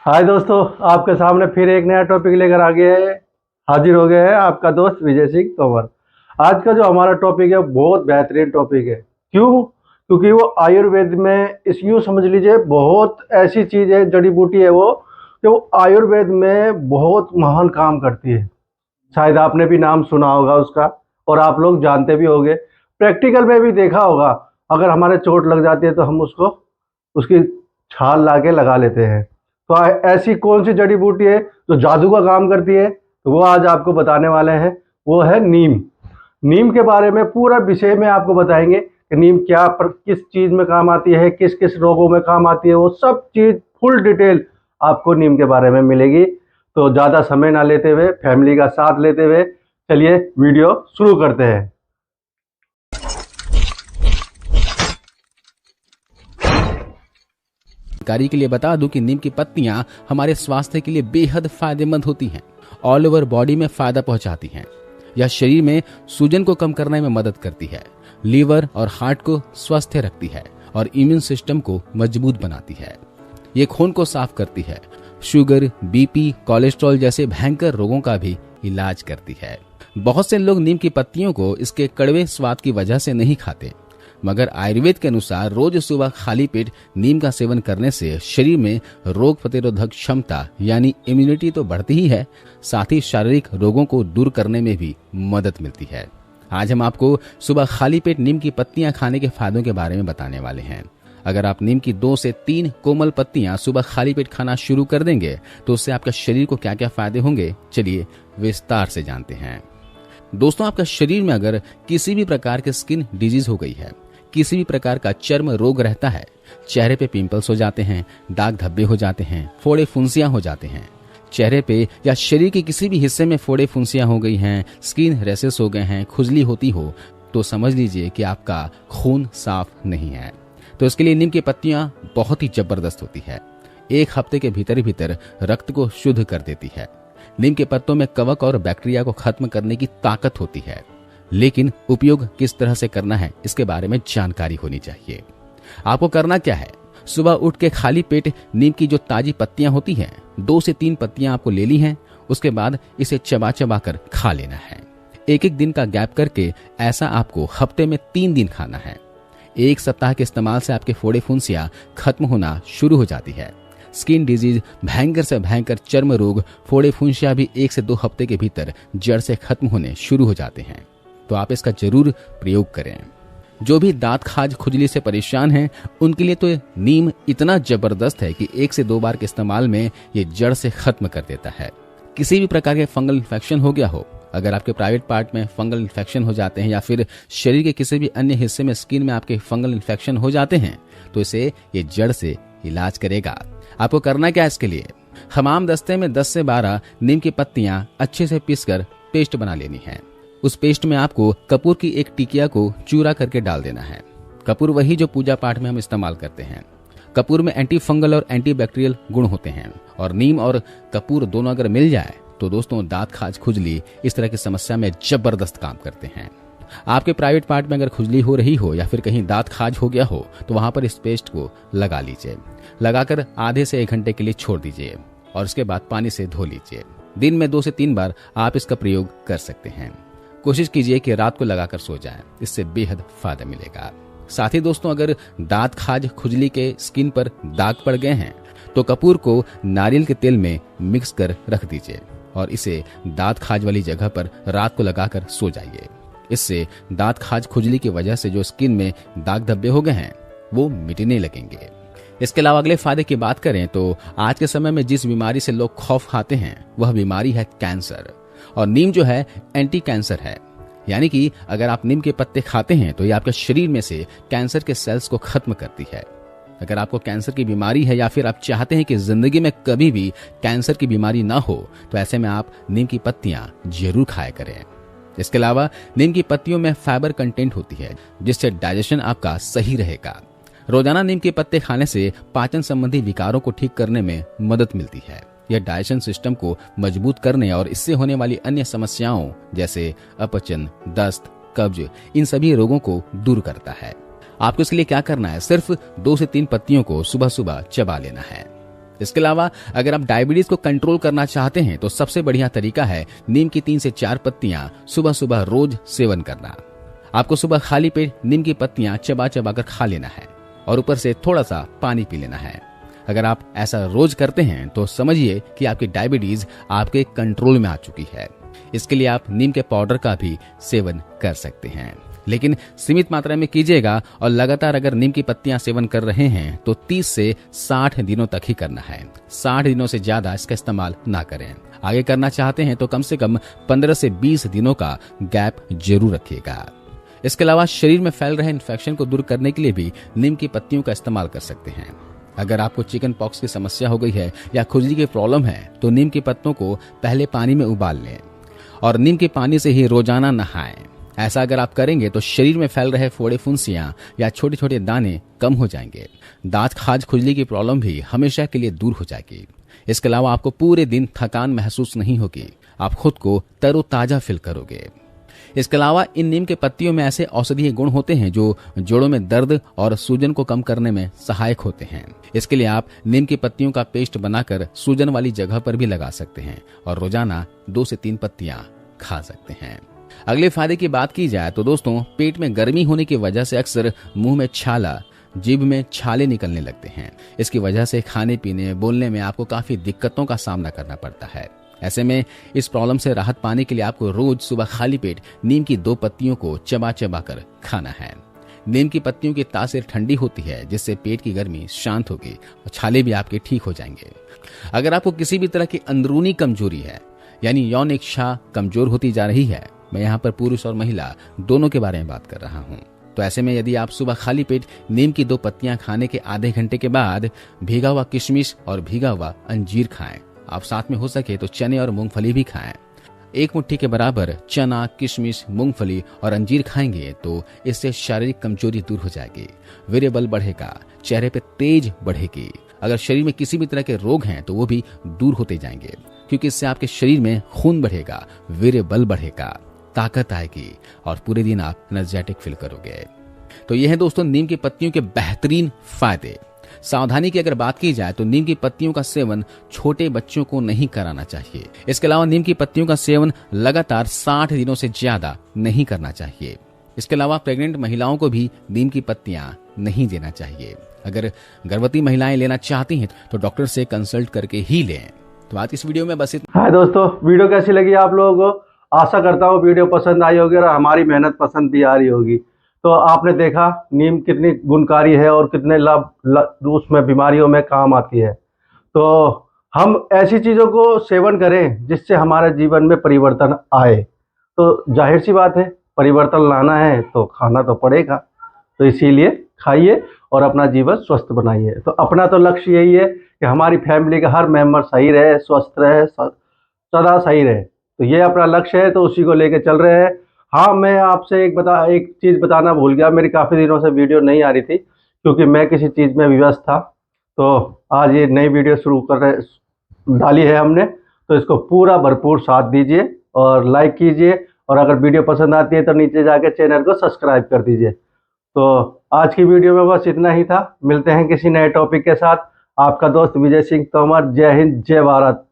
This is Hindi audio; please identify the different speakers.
Speaker 1: हाय दोस्तों, आपके सामने फिर एक नया टॉपिक लेकर आ गया है। हाजिर हो गया है आपका दोस्त विजय सिंह तोमर। आज का जो हमारा टॉपिक है बहुत बेहतरीन टॉपिक है। क्यों? क्योंकि वो आयुर्वेद में इस यूँ समझ लीजिए बहुत ऐसी चीज़ है, जड़ी बूटी है वो, कि वो आयुर्वेद में बहुत महान काम करती है। शायद आपने भी नाम सुना होगा उसका और आप लोग जानते भी होंगे, प्रैक्टिकल में भी देखा होगा। अगर हमारे चोट लग जाती है तो हम उसको उसकी छाल ला के लगा लेते हैं। तो ऐसी कौन सी जड़ी बूटी है जो जादू का काम करती है, तो वो आज आपको बताने वाले हैं। वो है नीम। नीम के बारे में पूरा विषय में आपको बताएंगे कि नीम किस चीज़ में काम आती है, किस किस रोगों में काम आती है, वो सब चीज़ फुल डिटेल आपको नीम के बारे में मिलेगी। तो ज़्यादा समय ना लेते हुए, फैमिली का साथ लेते हुए चलिए वीडियो शुरू करते हैं।
Speaker 2: जानकारी के लिए बता दूं कि नीम की पत्तियां हमारे स्वास्थ्य के लिए बेहद फायदेमंद होती हैं। ऑल ओवर बॉडी में फायदा पहुंचाती हैं। यह शरीर में सूजन को कम करने में मदद करती है, लीवर और हार्ट को स्वस्थ रखती है और इम्यून सिस्टम को मजबूत बनाती है। ये खून को साफ करती है, शुगर, बीपी, कोलेस्ट्रॉल जैसे भयंकर रोगों का भी इलाज करती है। बहुत से लोग नीम की पत्तियों को इसके कड़वे स्वाद की वजह से नहीं खाते, मगर आयुर्वेद के अनुसार रोज सुबह खाली पेट नीम का सेवन करने से शरीर में रोग प्रतिरोधक क्षमता यानी इम्यूनिटी तो बढ़ती ही है, साथ ही शारीरिक रोगों को दूर करने में भी मदद मिलती है। आज हम आपको सुबह खाली पेट नीम की पत्तियां खाने के फायदों के बारे में बताने वाले हैं। अगर आप नीम की 2 से 3 कोमल पत्तियां सुबह खाली पेट खाना शुरू कर देंगे तो उससे आपका शरीर को क्या क्या फायदे होंगे, चलिए विस्तार से जानते हैं। दोस्तों, आपका शरीर में अगर किसी भी प्रकार के स्किन डिजीज हो गई है, किसी भी प्रकार का चर्म रोग रहता है, चेहरे पे पिंपल्स हो जाते हैं, दाग धब्बे हो जाते हैं, फोड़े फुंसियां हो जाते हैं, चेहरे पे या शरीर के किसी भी हिस्से में फोड़े फुंसियां हो गई हैं, स्किन रैशेस हो गए हैं, खुजली होती हो, तो समझ लीजिए कि आपका खून साफ नहीं है। तो इसके लिए नीम की पत्तियां बहुत ही जबरदस्त होती है। 1 हफ्ते के भीतर रक्त को शुद्ध कर देती है। नीम के पत्तों में कवक और बैक्टीरिया को खत्म करने की ताकत होती है, लेकिन उपयोग किस तरह से करना है इसके बारे में जानकारी होनी चाहिए। आपको करना क्या है, सुबह उठ के खाली पेट नीम की जो ताजी पत्तियां होती हैं, 2 से 3 पत्तियां आपको ले ली हैं। उसके बाद इसे चबा चबा कर खा लेना है। 1-1 दिन का गैप करके ऐसा आपको हफ्ते में 3 दिन खाना है। 1 सप्ताह के इस्तेमाल से आपके फोड़े फुंसियां खत्म होना शुरू हो जाती है। स्किन डिजीज, भयंकर से भयंकर चर्म रोग, फोड़े फुंसियां भी 1 से 2 हफ्ते के भीतर जड़ से खत्म होने शुरू हो जाते हैं। तो आप इसका जरूर प्रयोग करें। जो भी दांत खाज खुजली से परेशान हैं, उनके लिए तो नीम इतना जबरदस्त है कि 1 से 2 बार के इस्तेमाल में ये जड़ से खत्म कर देता है। किसी भी प्रकार के फंगल इन्फेक्शन हो गया हो, अगर आपके प्राइवेट पार्ट में फंगल इन्फेक्शन हो जाते हैं या फिर शरीर के किसी भी अन्य हिस्से में स्किन में आपके फंगल इन्फेक्शन हो जाते हैं, तो इसे ये जड़ से इलाज करेगा। आपको करना क्या है इसके लिए, हमाम दस्ते में 10 से 12 नीम की पत्तियां अच्छे से पीसकर पेस्ट बना लेनी है। उस पेस्ट में आपको कपूर की 1 टिकिया को चूरा करके डाल देना है। कपूर वही जो पूजा पाठ में हम इस्तेमाल करते हैं। कपूर में एंटी फंगल और एंटी बैक्टीरियल गुण होते हैं और नीम और कपूर दोनों अगर मिल जाए तो दोस्तों दांत खाज खुजली इस तरह की समस्या में जबरदस्त काम करते हैं। आपके प्राइवेट पार्ट में अगर खुजली हो रही हो या फिर कहीं दांत खाज हो गया हो तो वहां पर इस पेस्ट को लगा लीजिए। लगाकर आधे से 1 घंटे के लिए छोड़ दीजिए और उसके बाद पानी से धो लीजिए। दिन में 2 से 3 बार आप इसका प्रयोग कर सकते हैं। कोशिश कीजिए कि रात को लगाकर सो जाएं, इससे बेहद फायदा मिलेगा। साथ ही दोस्तों, अगर दांत खाज खुजली के स्किन पर दाग पड़ गए हैं तो कपूर को नारियल के तेल में मिक्स कर रख दीजिए और इसे दांत खाज वाली जगह पर रात को लगाकर सो जाइए। इससे दांत खाज खुजली की वजह से जो स्किन में दाग धब्बे हो गए हैं वो मिटने लगेंगे। इसके अलावा अगले फायदे की बात करें तो आज के समय में जिस बीमारी से लोग खौफ खाते हैं वह बीमारी है कैंसर, और नीम जो है एंटी कैंसर है। यानी कि अगर आप नीम के पत्ते खाते हैं तो ये आपके शरीर में से कैंसर के सेल्स को खत्म करती है। अगर आपको कैंसर की बीमारी है या फिर आप चाहते हैं कि जिंदगी में कभी भी कैंसर की बीमारी ना हो, तो ऐसे में आप नीम की पत्तियां जरूर खाया करें। इसके अलावा नीम की पत्तियों में फाइबर कंटेंट होती है जिससे डाइजेशन आपका सही रहेगा। रोजाना नीम के पत्ते खाने से पाचन संबंधी विकारों को ठीक करने में मदद मिलती है। यह डाइजेशन सिस्टम को मजबूत करने और इससे होने वाली अन्य समस्याओं जैसे अपचन, दस्त, कब्ज, इन सभी रोगों को दूर करता है। आपको इसके लिए क्या करना है, सिर्फ 2 से 3 पत्तियों को सुबह सुबह चबा लेना है। इसके अलावा अगर आप डायबिटीज को कंट्रोल करना चाहते हैं तो सबसे बढ़िया तरीका है नीम की 3 से 4 पत्तियां सुबह सुबह रोज सेवन करना। आपको सुबह खाली पेट नीम की पत्तियां चबा चबा कर खा लेना है और ऊपर से थोड़ा सा पानी पी लेना है। अगर आप ऐसा रोज करते हैं तो समझिए कि आपकी डायबिटीज आपके कंट्रोल में आ चुकी है। इसके लिए आप नीम के पाउडर का भी सेवन कर सकते हैं, लेकिन सीमित मात्रा में कीजिएगा और लगातार अगर नीम की पत्तियां सेवन कर रहे हैं तो 30 से 60 दिनों तक ही करना है। 60 दिनों से ज्यादा इसका इस्तेमाल ना करें। आगे करना चाहते हैं तो कम से कम 15 से 20 दिनों का गैप जरूर रखिएगा। इसके अलावा शरीर में फैल रहे इन्फेक्शन को दूर करने के लिए भी नीम की पत्तियों का इस्तेमाल कर सकते हैं। अगर आपको चिकन पॉक्स की समस्या हो गई है या खुजली की प्रॉब्लम है तो नीम की पत्तों को पहले पानी में उबाल लें और नीम के पानी से ही रोजाना नहाएं। ऐसा अगर आप करेंगे तो शरीर में फैल रहे फोड़े फुंसियां या छोटे छोटे दाने कम हो जाएंगे। दांत खाज खुजली की प्रॉब्लम भी हमेशा के लिए दूर हो जाएगी। इसके अलावा आपको पूरे दिन थकान महसूस नहीं होगी, आप खुद को तरोताजा फील करोगे। इसके अलावा इन नीम के पत्तियों में ऐसे औषधीय गुण होते हैं जो जोड़ों में दर्द और सूजन को कम करने में सहायक होते हैं। इसके लिए आप नीम की पत्तियों का पेस्ट बनाकर सूजन वाली जगह पर भी लगा सकते हैं और रोजाना 2 से 3 पत्तियां खा सकते हैं। अगले फायदे की बात की जाए तो दोस्तों, पेट में गर्मी होने की वजह से अक्सर मुंह में छाला, जीभ में छाले निकलने लगते हैं। इसकी वजह से खाने पीने बोलने में आपको काफी दिक्कतों का सामना करना पड़ता है। ऐसे में इस प्रॉब्लम से राहत पाने के लिए आपको रोज सुबह खाली पेट नीम की 2 पत्तियों को चबा चबा कर खाना है। नीम की पत्तियों की तासीर ठंडी होती है जिससे पेट की गर्मी शांत होगी और छाले भी आपके ठीक हो जाएंगे। अगर आपको किसी भी तरह की अंदरूनी कमजोरी है यानी यौन इच्छा कमजोर होती जा रही है, मैं यहाँ पर पुरुष और महिला दोनों के बारे में बात कर रहा हूँ, तो ऐसे में यदि आप सुबह खाली पेट नीम की 2 पत्तियां खाने के आधे घंटे के बाद भीगा हुआ किशमिश और भीगा हुआ अंजीर खाएं। आप साथ में हो सके तो चने और मूंगफली भी खाएं। 1 मुट्ठी के बराबर चना, किशमिश, मूंगफली और अंजीर खाएंगे तो इससे शारीरिक कमजोरी दूर हो जाएगी, वीर्य बल बढ़ेगा, चेहरे पे तेज बढ़ेगी। अगर शरीर में किसी भी तरह के रोग हैं तो वो भी दूर होते जाएंगे, क्योंकि इससे आपके शरीर में खून बढ़ेगा, वीर्य बल बढ़ेगा, ताकत आएगी और पूरे दिन आप एनर्जेटिक फील करोगे। तो यह है दोस्तों नीम की पत्तियों के बेहतरीन फायदे। सावधानी की अगर बात की जाए तो नीम की पत्तियों का सेवन छोटे बच्चों को नहीं कराना चाहिए। इसके अलावा नीम की पत्तियों का सेवन लगातार 60 दिनों से ज्यादा नहीं करना चाहिए। इसके अलावा प्रेग्नेंट महिलाओं को भी नीम की पत्तियां नहीं देना चाहिए। अगर गर्भवती महिलाएं लेना चाहती हैं तो डॉक्टर से कंसल्ट करके ही लें। तो आज इस वीडियो में बस इतना।
Speaker 1: हाय दोस्तों, वीडियो कैसी लगी आप लोगों को? आशा करता हूँ वीडियो पसंद आई होगी और हमारी मेहनत पसंद भी आ रही होगी। तो आपने देखा नीम कितनी गुणकारी है और कितने लाभ उसमें बीमारियों में काम आती है। तो हम ऐसी चीज़ों को सेवन करें जिससे हमारे जीवन में परिवर्तन आए। तो जाहिर सी बात है, परिवर्तन लाना है तो खाना तो पड़ेगा। तो इसीलिए खाइए और अपना जीवन स्वस्थ बनाइए। तो अपना तो लक्ष्य यही है कि हमारी फैमिली का हर मेंबर सही रहे, स्वस्थ रहे, सदा सही रहे। तो ये अपना लक्ष्य है, तो उसी को लेके चल रहे हैं। हाँ, मैं आपसे एक चीज़ बताना भूल गया। मेरी काफ़ी दिनों से वीडियो नहीं आ रही थी क्योंकि मैं किसी चीज़ में व्यस्त था। तो आज ये नई वीडियो डाली है हमने, तो इसको पूरा भरपूर साथ दीजिए और लाइक कीजिए, और अगर वीडियो पसंद आती है तो नीचे जाके चैनल को सब्सक्राइब कर दीजिए। तो आज की वीडियो में बस इतना ही था। मिलते हैं किसी नए टॉपिक के साथ। आपका दोस्त विजय सिंह तोमर। जय हिंद, जय भारत।